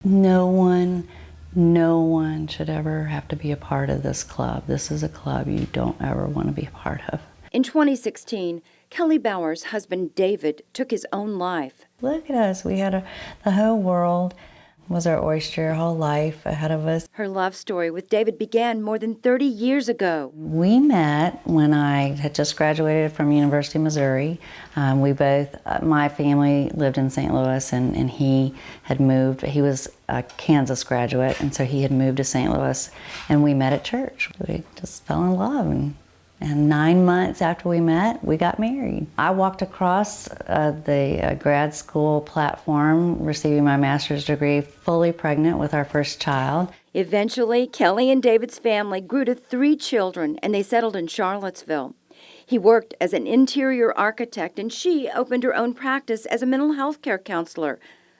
No one should ever have to be a part of this club. This is a club you don't ever want to be a part of. In 2016, Kelly Bauer's husband David took his own life. Look at us. We had the whole world was our oyster, our whole life ahead of us. Her love story with David began more than 30 years ago. We met when I had just graduated from University of Missouri. My family lived in St. Louis, and he had moved. He was a Kansas graduate, and so he had moved to St. Louis, and we met at church. We just fell in love, and 9 months after we met, we got married. I walked across the grad school platform, receiving my master's degree, fully pregnant with our first child. Eventually, Kelly and David's family grew to 3 children, and they settled in Charlottesville. He worked as an interior architect, and she opened her own practice as a mental health care counselor.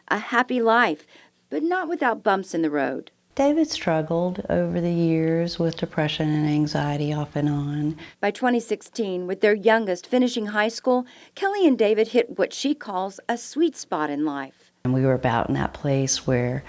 A happy life, but not without bumps in the road. David struggled over the years with depression and anxiety off and on. By 2016, with their youngest finishing high school, Kelly and David hit what she calls a sweet spot in life. And we were about in that place where,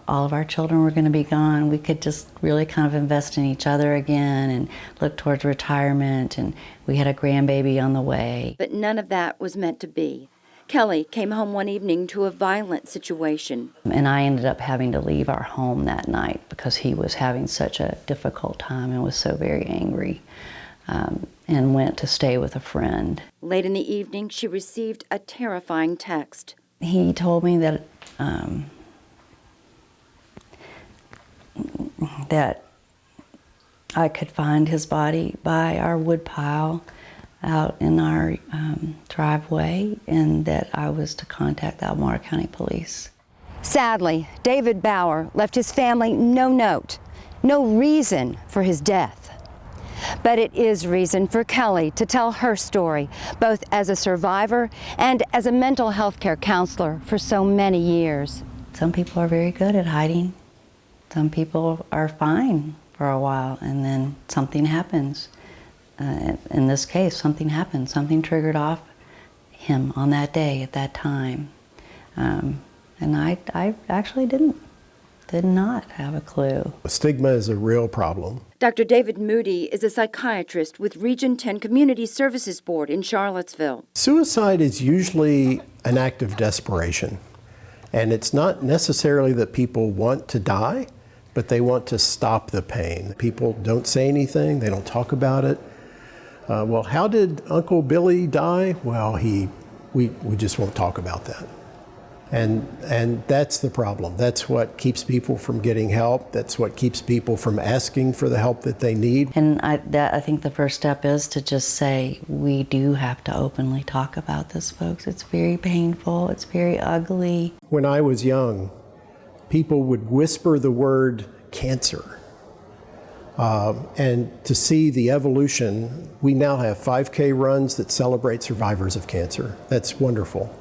all of our children were going to be gone. We could just really kind of invest in each other again and look towards retirement, and we had a grandbaby on the way. But none of that was meant to be. Kelly came home one evening to a violent situation. And I ended up having to leave our home that night because he was having such a difficult time and was so very angry, and went to stay with a friend. Late in the evening, she received a terrifying text. He told me that that I could find his body by our wood pile out in our driveway, and that I was to contact the Albemarle County Police. Sadly, David Bauer left his family no note, no reason for his death. But it is reason for Kelly to tell her story, both as a survivor and as a mental health care counselor for so many years. Some people are very good at hiding. Some people are fine for a while, and then something happens. In this case, something happened. Something triggered off him on that day, at that time. And I actually did not have a clue. Stigma is a real problem. Dr. David Moody is a psychiatrist with Region 10 Community Services Board in Charlottesville. Suicide is usually an act of desperation. And it's not necessarily that people want to die, but they want to stop the pain. People don't say anything, they don't talk about it. Well, how did Uncle Billy die? Well, we just won't talk about that. And that's the problem. That's what keeps people from getting help. That's what keeps people from asking for the help that they need. And I think the first step is to just say, we do have to openly talk about this, folks. It's very painful. It's very ugly. When I was young, people would whisper the word cancer. And to see the evolution, we now have 5K runs that celebrate survivors of cancer. That's wonderful.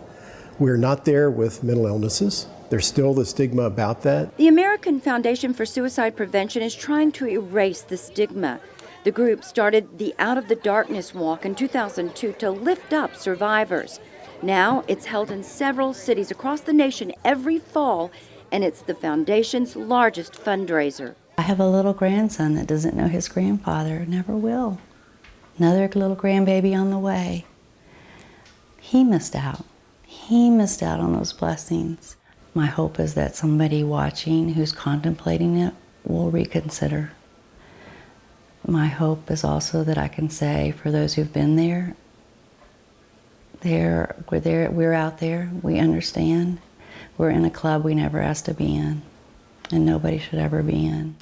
We're not there with mental illnesses. There's still the stigma about that. The American Foundation for Suicide Prevention is trying to erase the stigma. The group started the Out of the Darkness Walk in 2002 to lift up survivors. Now it's held in several cities across the nation every fall, and it's the foundation's largest fundraiser. I have a little grandson that doesn't know his grandfather, never will. Another little grandbaby on the way. He missed out. He missed out on those blessings. My hope is that somebody watching who's contemplating it will reconsider. My hope is also that I can say, for those who've been there, we're out there, we understand. We're in a club we never asked to be in, and nobody should ever be in.